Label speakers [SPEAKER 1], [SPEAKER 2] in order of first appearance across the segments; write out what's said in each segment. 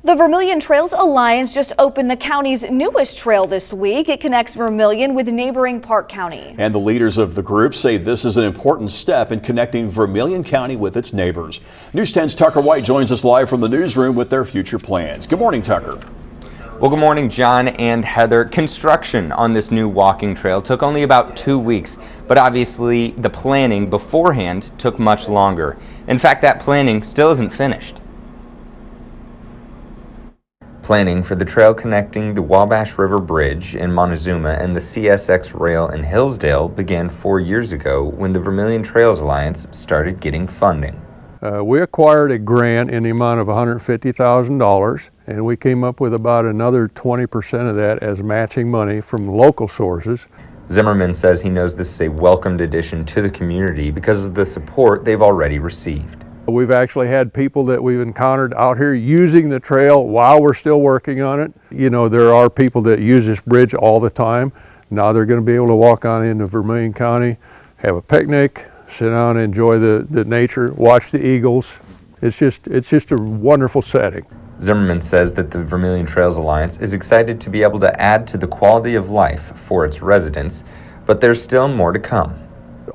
[SPEAKER 1] The Vermillion Trails Alliance just opened the county's newest trail this week. It connects Vermillion with neighboring Park County.
[SPEAKER 2] And the leaders of the group say this is an important step in connecting Vermillion County with its neighbors. News 10's Tucker White joins us live from the newsroom with their future plans. Good morning, Tucker.
[SPEAKER 3] Well, good morning, John and Heather. Construction on this new walking trail took only about 2 weeks, but obviously the planning beforehand took much longer. In fact, that planning still isn't finished. Planning for the trail connecting the Wabash River Bridge in Montezuma and the CSX rail in Hillsdale began 4 years ago when the Vermillion Trails Alliance started getting funding.
[SPEAKER 4] We acquired a grant in the amount of $150,000, and we came up with about another 20% of that as matching money from local sources.
[SPEAKER 3] Zimmerman says he knows this is a welcomed addition to the community because of the support they've already received.
[SPEAKER 4] We've actually had people that we've encountered out here using the trail while we're still working on it. You know, there are people that use this bridge all the time. Now they're going to be able to walk on into Vermillion County, have a picnic, sit down and enjoy the nature, watch the eagles. It's just a wonderful setting.
[SPEAKER 3] Zimmerman says that the Vermillion Trails Alliance is excited to be able to add to the quality of life for its residents, but there's still more to come.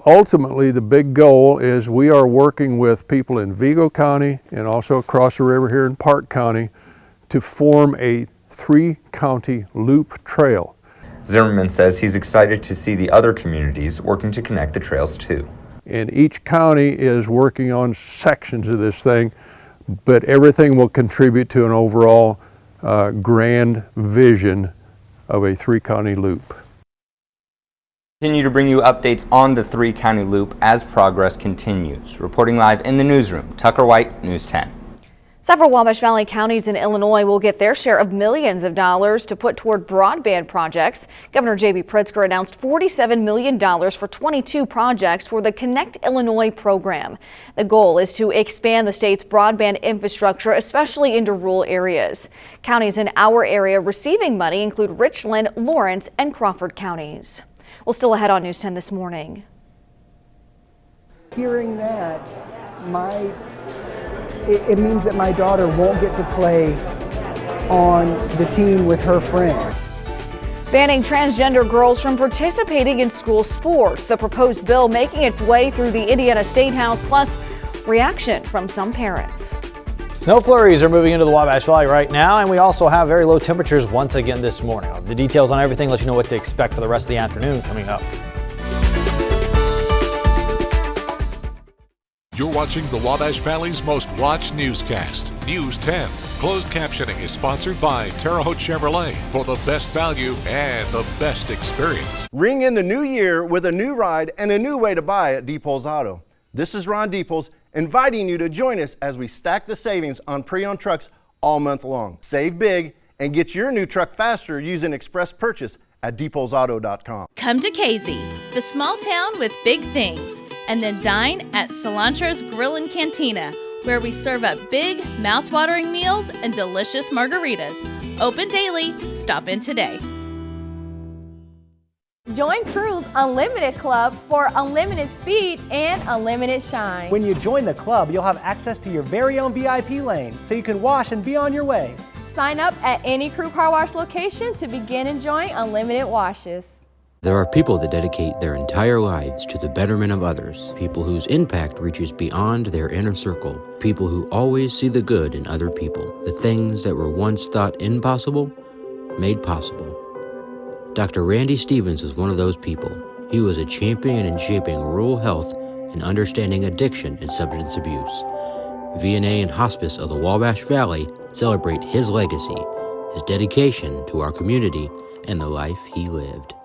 [SPEAKER 4] Ultimately, the big goal is we are working with people in Vigo County and also across the river here in Park County to form a 3-county loop trail.
[SPEAKER 3] Zimmerman says he's excited to see the other communities working to connect the trails too.
[SPEAKER 4] And each county is working on sections of this thing, but everything will contribute to an overall grand vision of a 3-county loop.
[SPEAKER 3] Continue to bring you updates on the 3-county loop as progress continues. Reporting live in the newsroom, Tucker White, News 10.
[SPEAKER 1] Several Wabash Valley counties in Illinois will get their share of millions of dollars to put toward broadband projects. Governor J.B. Pritzker announced $47 million for 22 projects for the Connect Illinois program. The goal is to expand the state's broadband infrastructure, especially into rural areas. Counties in our area receiving money include Richland, Lawrence, and Crawford counties. Well, still ahead on News 10 this morning.
[SPEAKER 5] Hearing that, it means that my daughter won't get to play on the team with her friends.
[SPEAKER 1] Banning transgender girls from participating in school sports. The proposed bill making its way through the Indiana State House, plus reaction from some parents.
[SPEAKER 6] Snow flurries are moving into the Wabash Valley right now, and we also have very low temperatures once again this morning. The details on everything let you know what to expect for the rest of the afternoon coming up.
[SPEAKER 7] You're watching the Wabash Valley's most watched newscast, News 10. Closed captioning is sponsored by Terre Haute Chevrolet for the best value and the best experience.
[SPEAKER 8] Ring in the new year with a new ride and a new way to buy at Deeples Auto. This is Ron Deeples inviting you to join us as we stack the savings on pre-owned trucks all month long. Save big and get your new truck faster using express purchase at deeplesauto.com.
[SPEAKER 9] Come to Casey, the small town with big things, and then dine at Cilantro's Grill and Cantina, where we serve up big, mouth-watering meals and delicious margaritas. Open daily. Stop in today.
[SPEAKER 10] Join Cruise Unlimited Club for unlimited speed and unlimited shine.
[SPEAKER 11] When you join the club, you'll have access to your very own VIP lane, so you can wash and be on your way.
[SPEAKER 10] Sign up at any Crew Car Wash location to begin enjoying unlimited washes.
[SPEAKER 12] There are people that dedicate their entire lives to the betterment of others, people whose impact reaches beyond their inner circle, people who always see the good in other people, the things that were once thought impossible, made possible. Dr. Randy Stevens is one of those people. He was a champion in shaping rural health and understanding addiction and substance abuse. VNA and Hospice of the Wabash Valley celebrate his legacy, his dedication to our community, and the life he lived.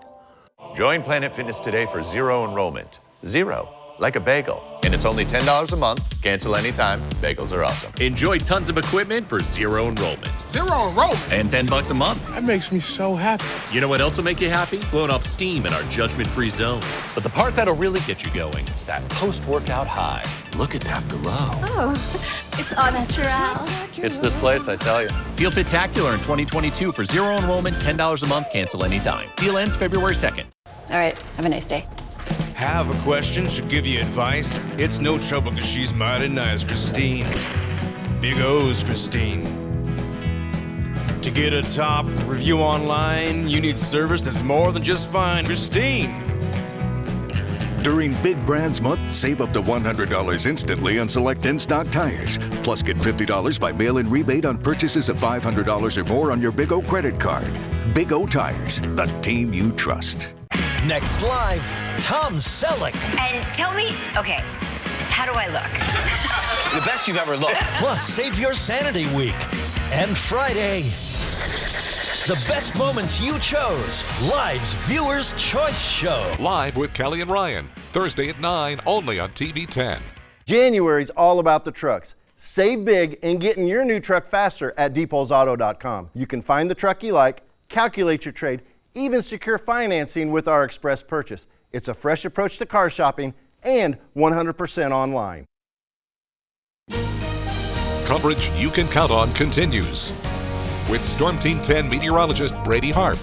[SPEAKER 13] Join Planet Fitness today for zero enrollment. Zero, like a bagel. And it's only $10 a month. Cancel anytime. Bagels are awesome.
[SPEAKER 7] Enjoy tons of equipment for zero enrollment.
[SPEAKER 14] Zero enrollment?
[SPEAKER 7] And $10 a month.
[SPEAKER 14] That makes me so happy.
[SPEAKER 7] You know what else will make you happy? Blowing off steam in our judgment-free zone. But the part that'll really get you going is that post-workout high. Look at that glow.
[SPEAKER 9] Oh, it's all natural.
[SPEAKER 13] It's this place, I tell you.
[SPEAKER 7] Feel Fit-tacular in 2022 for zero enrollment, $10 a month, cancel anytime. Deal ends February 2nd.
[SPEAKER 15] All right, have a nice day.
[SPEAKER 16] Have a question? She'll give you advice. It's no trouble because she's mighty nice, Christine. Big O's, Christine. To get a top review online, you need service that's more than just fine, pristine.
[SPEAKER 15] During Big Brands Month, save up to $100 instantly on select in-stock tires. Plus, get $50 by mail-in rebate on purchases of $500 or more on your Big O credit card. Big O Tires, the team you trust.
[SPEAKER 17] Next live, Tom Selleck.
[SPEAKER 18] And tell me, okay, how do I look?
[SPEAKER 17] The best you've ever looked. Plus, Save Your Sanity Week. And Friday, the best moments you chose. Live's Viewer's Choice Show.
[SPEAKER 7] Live with Kelly and Ryan. Thursday at 9, only on TV 10.
[SPEAKER 8] January's all about the trucks. Save big in getting your new truck faster at deepolsauto.com. You can find the truck you like, calculate your trade, even secure financing with our express purchase. It's a fresh approach to car shopping and 100% online.
[SPEAKER 7] Coverage you can count on continues with Storm Team 10 meteorologist Brady Harp.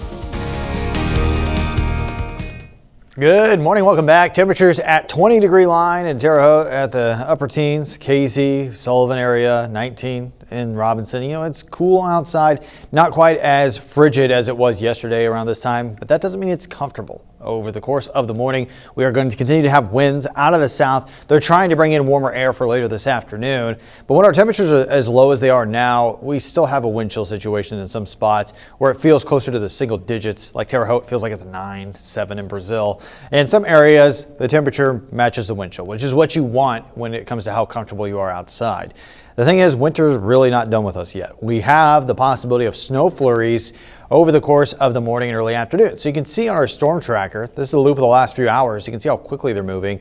[SPEAKER 6] Good morning, welcome back. Temperatures at 20-degree line in Terre Haute at the upper teens, Casey, Sullivan area, 19 in Robinson. You know, it's cool outside, not quite as frigid as it was yesterday around this time, but that doesn't mean it's comfortable. Over the course of the morning, we are going to continue to have winds out of the south. They're trying to bring in warmer air for later this afternoon. But when our temperatures are as low as they are now, we still have a wind chill situation in some spots where it feels closer to the single digits. Like Terre Haute feels like it's 9, 7 in Brazil. In some areas, the temperature matches the wind chill, which is what you want when it comes to how comfortable you are outside. The thing is, winter's really not done with us yet. We have the possibility of snow flurries over the course of the morning and early afternoon. So you can see on our storm tracker, this is a loop of the last few hours. You can see how quickly they're moving.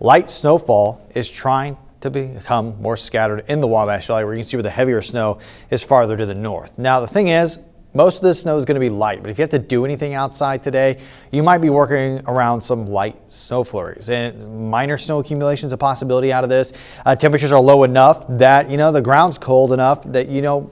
[SPEAKER 6] Light snowfall is trying to become more scattered in the Wabash Valley, where you can see where the heavier snow is farther to the north. Now, the thing is, most of this snow is going to be light, but if you have to do anything outside today, you might be working around some light snow flurries. And minor snow accumulation is a possibility out of this. Temperatures are low enough that, you know, the ground's cold enough that, you know,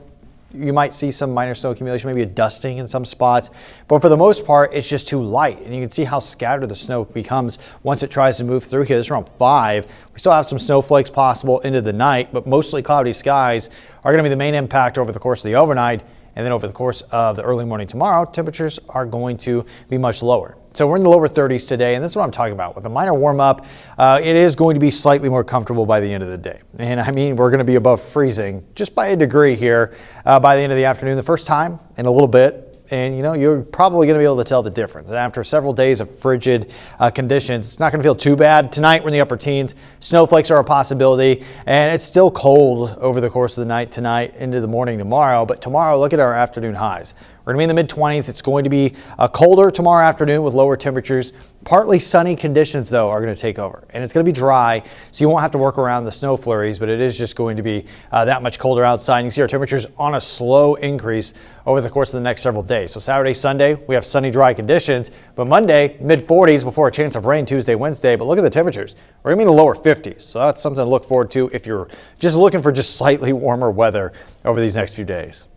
[SPEAKER 6] you might see some minor snow accumulation, maybe a dusting in some spots. But for the most part, it's just too light. And you can see how scattered the snow becomes once it tries to move through here. It's around 5. We still have some snowflakes possible into the night, but mostly cloudy skies are going to be the main impact over the course of the overnight. And then over the course of the early morning tomorrow, temperatures are going to be much lower. So we're in the lower 30s today, and this is what I'm talking about. With a minor warm up, it is going to be slightly more comfortable by the end of the day. And I mean, we're going to be above freezing just by a degree here by the end of the afternoon, the first time in a little bit. And, you know, you're probably going to be able to tell the difference. And after several days of frigid conditions, it's not going to feel too bad. Tonight, we're in the upper teens. Snowflakes are a possibility. And it's still cold over the course of the night tonight into the morning tomorrow. But tomorrow, look at our afternoon highs. We're going to be in the mid-20s. It's going to be colder tomorrow afternoon with lower temperatures. Partly sunny conditions, though, are going to take over. And it's going to be dry, so you won't have to work around the snow flurries, but it is just going to be that much colder outside. And you can see our temperatures on a slow increase over the course of the next several days. So Saturday, Sunday, we have sunny, dry conditions. But Monday, mid-40s before a chance of rain Tuesday, Wednesday. But look at the temperatures. We're going to be in the lower 50s. So that's something to look forward to if you're just looking for just slightly warmer weather over these next few days.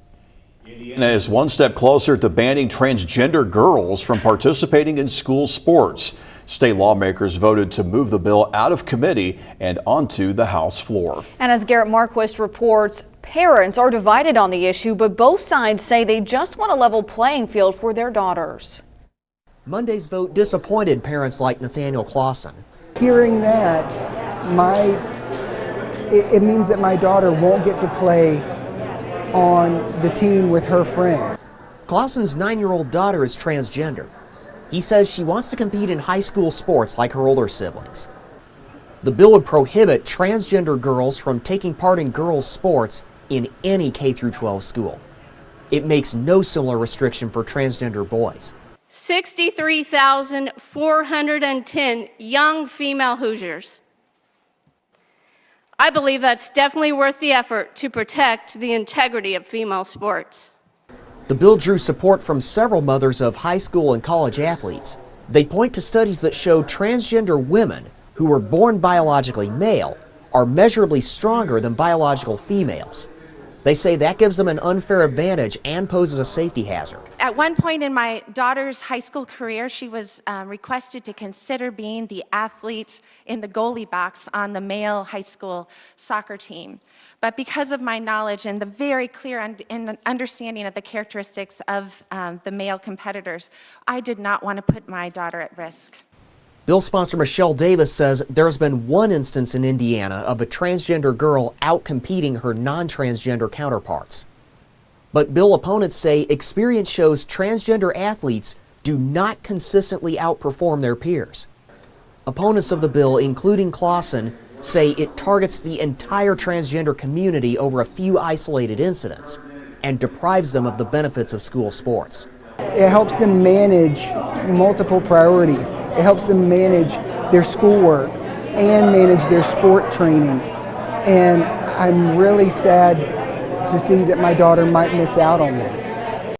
[SPEAKER 2] Indiana is one step closer to banning transgender girls from participating in school sports. State lawmakers voted to move the bill out of committee and onto the House floor.
[SPEAKER 1] And as Garrett Marquist reports, parents are divided on the issue, but both sides say they just want a level playing field for their daughters.
[SPEAKER 19] Monday's vote disappointed parents like Nathaniel Clausen.
[SPEAKER 5] Hearing that, it means that my daughter won't get to play on the team with her friend.
[SPEAKER 19] Clausen's 9-year-old daughter is transgender. He says she wants to compete in high school sports like her older siblings. The bill would prohibit transgender girls from taking part in girls' sports in any K-12 school. It makes no similar restriction for transgender boys.
[SPEAKER 20] 63,410 young female Hoosiers. I believe that's definitely worth the effort to protect the integrity of female sports.
[SPEAKER 19] The bill drew support from several mothers of high school and college athletes. They point to studies that show transgender women who were born biologically male are measurably stronger than biological females. They say that gives them an unfair advantage and poses a safety hazard.
[SPEAKER 21] At one point in my daughter's high school career, she was requested to consider being the athlete in the goalie box on the male high school soccer team. But because of my knowledge and the very clear understanding of the characteristics of the male competitors, I did not want to put my daughter at risk.
[SPEAKER 19] Bill sponsor Michelle Davis says there's been one instance in Indiana of a transgender girl out-competing her non-transgender counterparts. But bill opponents say experience shows transgender athletes do not consistently outperform their peers. Opponents of the bill, including Clausen, say it targets the entire transgender community over a few isolated incidents and deprives them of the benefits of school sports.
[SPEAKER 5] It helps them manage multiple priorities. It helps them manage their schoolwork and manage their sport training. And I'm really sad to see that my daughter might miss out on that.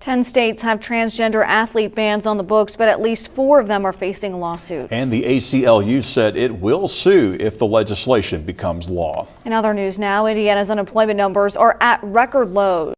[SPEAKER 1] 10 states have transgender athlete bans on the books, but at least 4 of them are facing lawsuits.
[SPEAKER 2] And the ACLU said it will sue if the legislation becomes law.
[SPEAKER 1] In other news now, Indiana's unemployment numbers are at record lows.